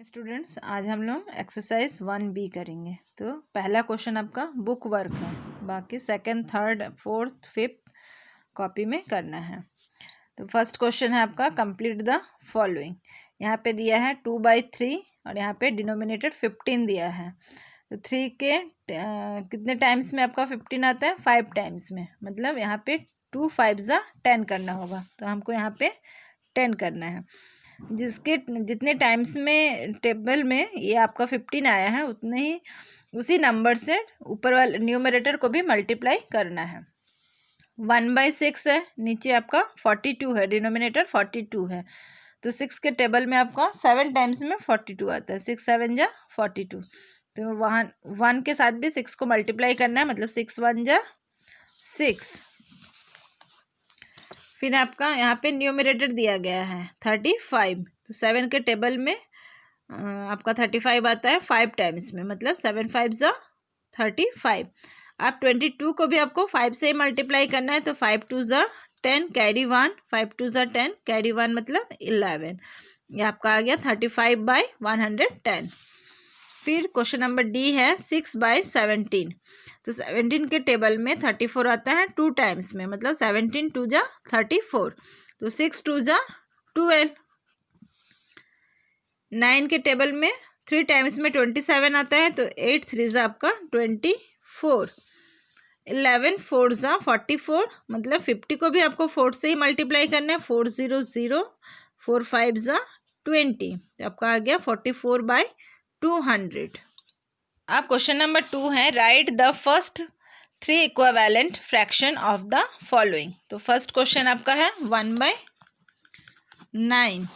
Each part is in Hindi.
स्टूडेंट्स, आज हम लोग एक्सरसाइज 1B करेंगे। तो पहला क्वेश्चन आपका बुक वर्क है, बाकी second, third, fourth, fifth copy में करना है। तो फर्स्ट क्वेश्चन है आपका कंप्लीट द फॉलोइंग। यहाँ पे दिया है 2/3 और यहाँ पे डिनोमिनेटर 15 दिया है। तो 3 के कितने टाइम्स में आपका 15 आता है? 5 टाइम्स में, मतलब यहाँ पे 2 5 ज़ा 10 करना होगा। तो हमको यहाँ पे 10 करना है। जिसके जितने टाइम्स में टेबल में ये आपका 15 आया है, उतने ही उसी नंबर से ऊपर वाले न्यूमरेटर को भी मल्टीप्लाई करना है। 1/6 है, नीचे आपका 42 है, डिनोमिनेटर 42 है। तो 6 के टेबल में आपका 7 टाइम्स में 42 आता है। 6 7 जा 42। तो वहाँ 1 के साथ भी 6 को मल्टीप्लाई करना है, मतलब 6 1 जा 6। फिर आपका यहाँ पे न्यूमरेटर दिया गया है 35। तो 7 के टेबल में आपका 35 आता है 5 टाइम्स में, मतलब 7 5 ज़ा 35। आप 22 को भी आपको 5 से ही मल्टीप्लाई करना है। तो 5 2 ज़ा 10 कैरी 1, 5 2 ज़ा 10 कैरी 1, मतलब 11। ये आपका आ गया 35/110। फिर क्वेश्चन नंबर डी है 6/17। तो 17 के टेबल में 34 आता है 2 टाइम्स में, मतलब 17 2 जा 34। तो 6 2 जा 12। 9 के टेबल में 3 टाइम्स में 27 आता है। तो 8 3 जा आपका 24। 11 4 जा 44, मतलब 50 को भी आपको 4 से ही मल्टीप्लाई करना है। 4 0 0 4 5 जा 20। तो आपका आ गया 44/200। अब क्वेश्चन नंबर 2 है right the first 3 equivalent fraction of the following. तो फर्स्ट क्वेश्चन आपका है 1/9।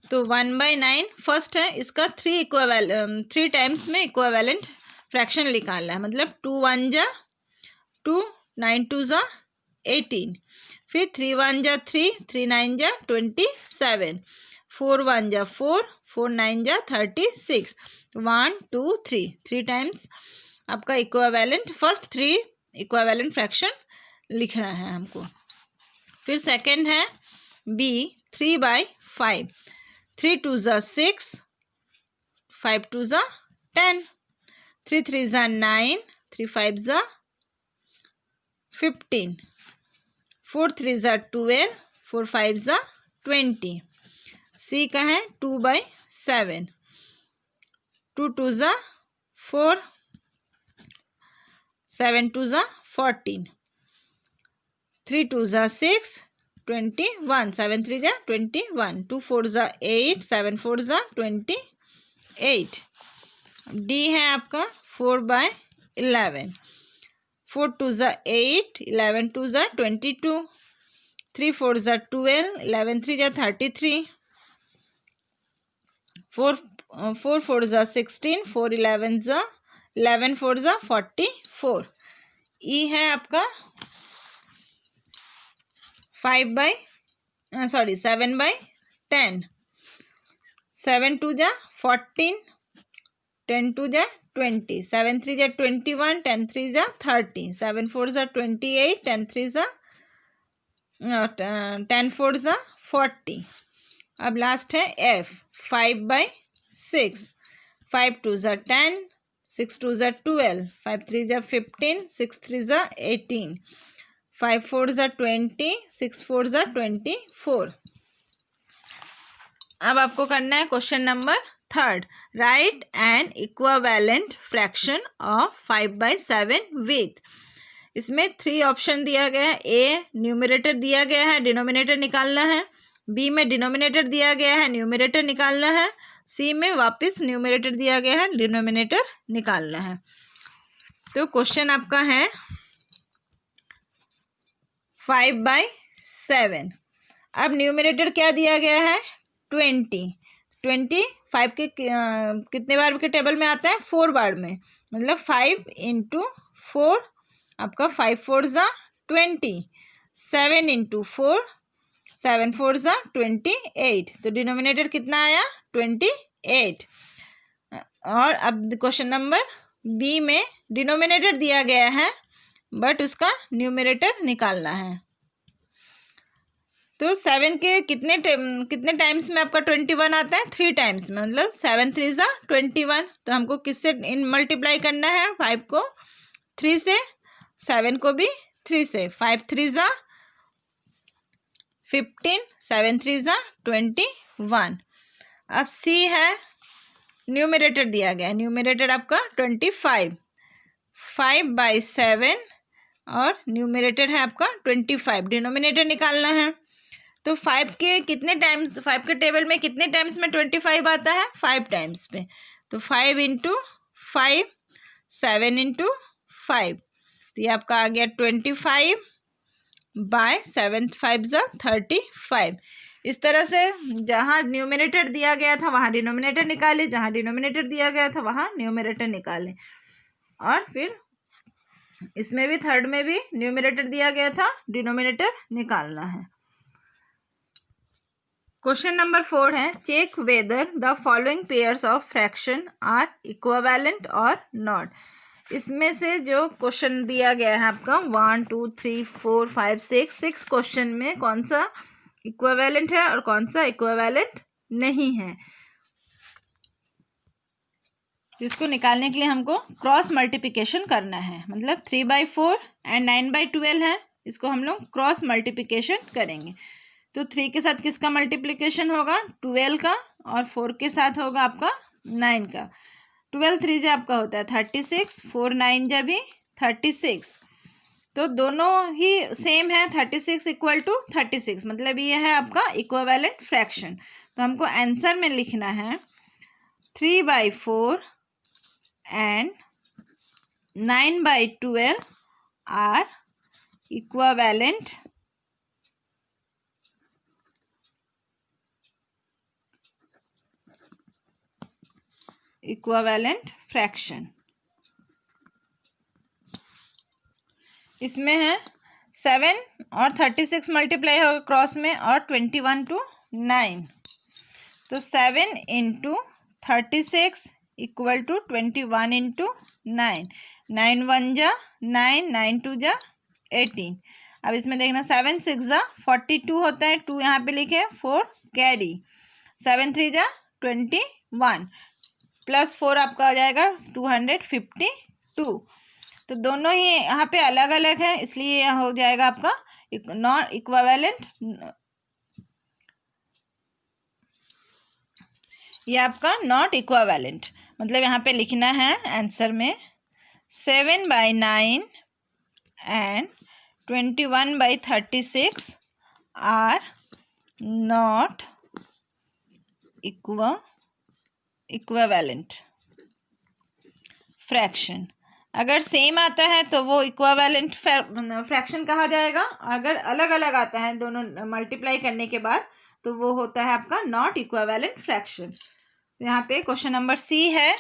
तो 1/9 फर्स्ट है, इसका 3 टाइम्स में इक्विवेलेंट फ्रैक्शन निकालना है, मतलब 2 1 जा 2, 9 2 जा 18। फिर 3 1 जा 3, 3 9 जा 27, 4 1 जा 4, 4 9 जा 36। 1 2 3 टाइम्स आपका इक्विवेलेंट, फर्स्ट 3 इक्विवेलेंट फ्रैक्शन लिखना है हमको। फिर सेकंड है बी 3/5। 3 2 जा 6, 5 2 जा 10, 3 3 जा 9, 3 5 जा 15, 4 3 जा 12, 4 5 जा 20। सी का है 2/7। 2 2 जा 4, 7 2 जा 14, 3 2 जा 6 21, 7 3 जा 21, 2 4 जा 8, 7 4 जा 28। डी है आपका 4/11। 4 2 जा 8, 11 2 जा 22, 3 4 जा 12, 11 3 जा 33, 4 4 जा 16, 4 11 जा 11 4 जा 44। ई है आपका 7/10। 7 2 जा 14, 10 2 जा 20, 7 3 जा 21, 10 3 जा 30, 7 4 जा 28, 10 3 जा 10 4 जा 40। अब लास्ट है एफ 5/6। 5 2 जा 10, 6 2 जा 12, 5 3 जा 15, 6 3 जा 18, 5 4 जा 20, 6 4 जा 24। अब आपको करना है question number third, right N equivalent fraction of 5/7 with. इसमें 3 ऑप्शन दिया गया है। ए न्यूमरेटर दिया गया है, डिनोमिनेटर निकालना है। बी में डिनोमिनेटर दिया गया है, न्यूमरेटर निकालना है। सी में वापस न्यूमरेटर दिया गया है, डिनोमिनेटर निकालना है। तो क्वेश्चन आपका है 5/7। अब न्यूमरेटर क्या दिया गया है? 20। 5 के कितने बार के टेबल में आता है? 4 बार में, मतलब 5 × 4 आपका 5 4 जा 20, 7 × 4 7 4 जा 28। तो डिनोमिनेटर कितना आया? 28। और अब क्वेश्चन नंबर बी में डिनोमिनेटर दिया गया है, बट उसका न्यूमरेटर निकालना है। तो 7 के कितने टाइम्स में आपका 21 आता है? 3 टाइम्स में, मतलब 7 3 ज़ा 21। तो हमको किससे इन मल्टीप्लाई करना है? 5 को 3 से, 7 को भी 3 से। 5 3 ज़ा 15, 7 3 ज़ा 21। अब सी है, न्यूमरेटर दिया गया है, न्यूमरेटर आपका 25, 5/7 और न्यूमरेटर है आपका 25, डिनोमिनेटर निकालना है। तो 5 के कितने टाइम्स, 5 के टेबल में कितने टाइम्स में 25 आता है? 5 टाइम्स पे। तो 5 इंटू 5, 7 इंटू 5, तो ये आपका आ गया 25/7, 5 ज़ा 35। इस तरह से जहाँ न्यूमरेटर दिया गया था वहाँ डिनोमिनेटर निकाले, जहाँ डिनोमिनेटर दिया गया था वहाँ न्यूमरेटर निकालें। और फिर इसमें भी, थर्ड में भी न्यूमरेटर दिया गया था, डिनोमिनेटर निकालना है। क्वेश्चन नंबर 4 है, check whether the following pairs of fraction are equivalent और नॉट। इसमें से जो क्वेश्चन दिया गया है आपका 1 2 3 4 5 6 क्वेश्चन में कौन सा इक्विवेलेंट है और कौन सा इक्विवेलेंट नहीं है, इसको निकालने के लिए हमको क्रॉस मल्टीप्लिकेशन करना है। मतलब 3/4 एंड 9/12 है, इसको हम लोग क्रॉस मल्टीप्लिकेशन करेंगे। तो 3 के साथ किसका मल्टीप्लिकेशन होगा? 12 का, और 4 के साथ होगा आपका 9 का। 12 3 से आपका होता है 36, 4 9 जा भी 36। तो दोनों ही सेम है, 36 इक्वल टू 36, मतलब ये है आपका इक्विवेलेंट फ्रैक्शन। तो हमको आंसर में लिखना है 3/4 and 9/12 are equivalent fraction। इसमें है 7 और 36 मल्टीप्लाई होगा क्रॉस में, और 21 to 9, तो 7 इंटू 36 इक्वल टू 21 इंटू 9, 9 1 जा 9, 9 2 जा 18। अब इसमें देखना 7 6 जा 42 होता है, 2 यहाँ पे लिखे, 4 कैरी, 7 3 जा 21 प्लस 4 आपका हो जाएगा 252। तो दोनों ही यहाँ पे अलग अलग है, इसलिए यह हो जाएगा आपका नॉन इक्विवेलेंट। ये आपका नॉट इक्विवेलेंट, मतलब यहाँ पे लिखना है आंसर में 7/9 and 21/36 are not equivalent fraction. अगर सेम आता है तो वो इक्विवेलेंट फ्रैक्शन कहा जाएगा, अगर अलग अलग आता है दोनों मल्टीप्लाई करने के बाद तो वो होता है आपका नॉट इक्विवेलेंट फ्रैक्शन। तो यहाँ पे क्वेश्चन नंबर सी है,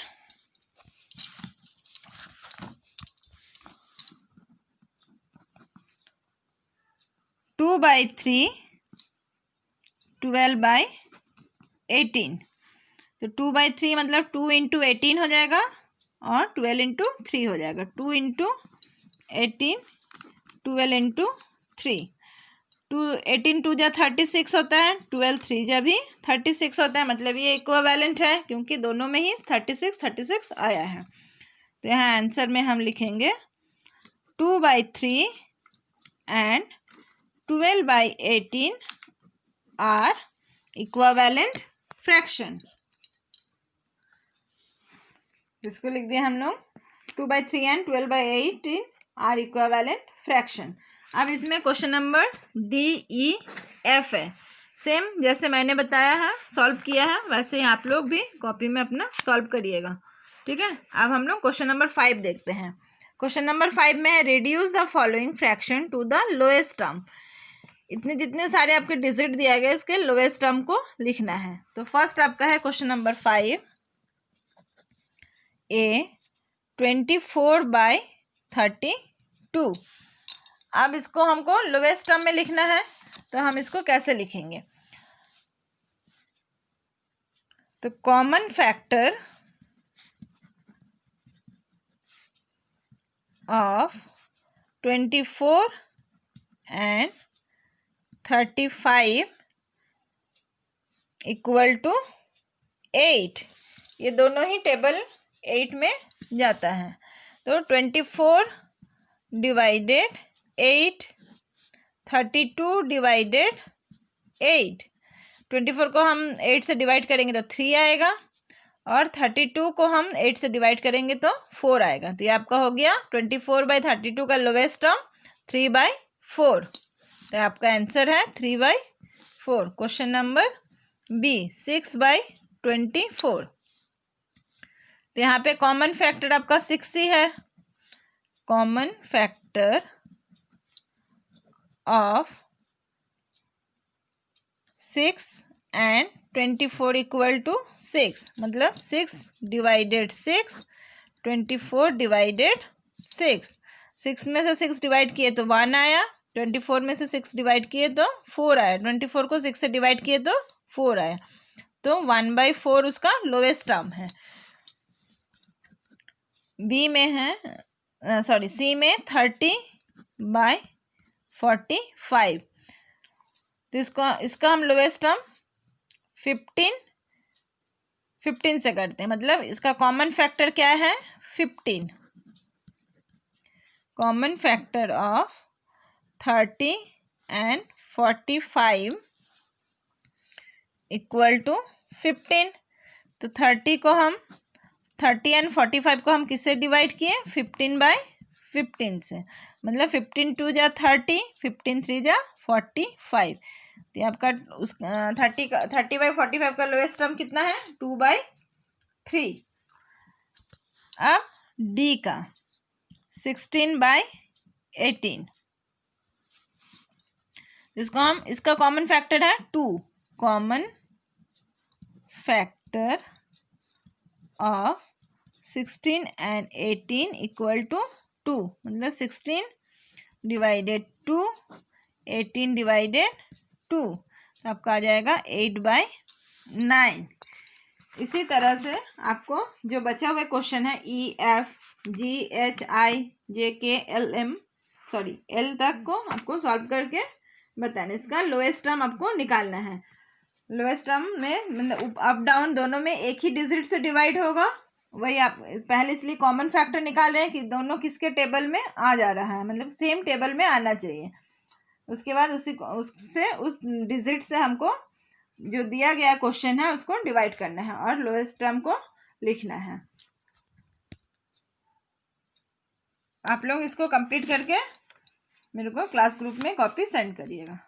टू बाई 3 12/18। तो 2/3 मतलब 2 इंटू 18 हो जाएगा, और 12 इंटू 3 हो जाएगा, 2 इंटू 18, 12 इंटू 3, 18 2 जा 36 होता है, 12 3 जा भी 36 होता है, मतलब ये इक्विवेलेंट है क्योंकि दोनों में ही 36 36 आया है। तो यहाँ आंसर में हम लिखेंगे 2/3 एंड 12/18 आर इक्विवेलेंट फ्रैक्शन। इसको लिख दिया हम लोग 2/3 एंड 12/18 आर इक्विवेलेंट फ्रैक्शन। अब इसमें क्वेश्चन नंबर DEF है, सेम जैसे मैंने बताया है सॉल्व किया है वैसे ही आप लोग भी कॉपी में अपना सॉल्व करिएगा, ठीक है। अब हम लोग क्वेश्चन नंबर 5 देखते हैं। क्वेश्चन नंबर 5 में है reduce the following fraction to the lowest term. इतने जितने सारे आपके डिजिट दिया गया इसके लोएस्ट टर्म को लिखना है। तो फर्स्ट आपका है क्वेश्चन नंबर 5 A 24/32। अब इसको हमको लोएस्ट टर्म में लिखना है, तो हम इसको कैसे लिखेंगे? तो common factor of 24 and 35 equal to 8, ये दोनों ही टेबल 8 में जाता है। तो 24 डिवाइडेड 8, 32 डिवाइडेड 8। 24 को हम 8 से डिवाइड करेंगे तो 3 आएगा, और 32 को हम 8 से डिवाइड करेंगे तो 4 आएगा। तो ये आपका हो गया 24/32 का लोवेस्ट टर्म 3/4। तो आपका आंसर है 3/4। Question number B 6/24। तो यहाँ पे कॉमन फैक्टर आपका 6 ही है। Common factor of 6 and 24 equal to 6, मतलब 6 डिवाइडेड 6, 24 डिवाइडेड 6। 6 में से 6 डिवाइड किए तो 1 आया, 24 में से 6 डिवाइड किए तो 4 आया, 24 को 6 से डिवाइड किए तो 4 आया। तो 1/4 उसका लोएस्ट टर्म है। बी में है सी में 30/45। तो इसका हम लोएस्ट टर्म 15 से करते हैं, मतलब इसका कॉमन फैक्टर क्या है 15। Common factor of 30 and 45 equal to 15। तो 30 एंड 45 को हम किससे डिवाइड किए 15/15 से, मतलब 15 2 जा 30, 15 3 जा 45। तो आपका उस 30/45 का लोएस्ट टर्म कितना है 2/3। अब डी का 16/18, इसका कॉमन फैक्टर है 2। Common factor of 16 and 18 equal to 2, मतलब 16 डिवाइडेड 2, 18 डिवाइडेड 2। तो आपका आ जाएगा 8/9। इसी तरह से आपको जो बचा हुआ क्वेश्चन है L तक को आपको सॉल्व करके बताना। इसका लोएस्ट टर्म आपको निकालना है। लोएस्ट टर्म में मतलब अप डाउन दोनों में एक ही डिजिट से डिवाइड होगा, वही आप पहले इसलिए कॉमन फैक्टर निकाल रहे हैं कि दोनों किसके टेबल में आ जा रहा है, मतलब सेम टेबल में आना चाहिए। उसके बाद उस डिजिट से हमको जो दिया गया क्वेश्चन है उसको डिवाइड करना है और लोएस्ट टर्म को लिखना है। आप लोग इसको कंप्लीट करके मेरे को क्लास ग्रुप में कॉपी सेंड करिएगा।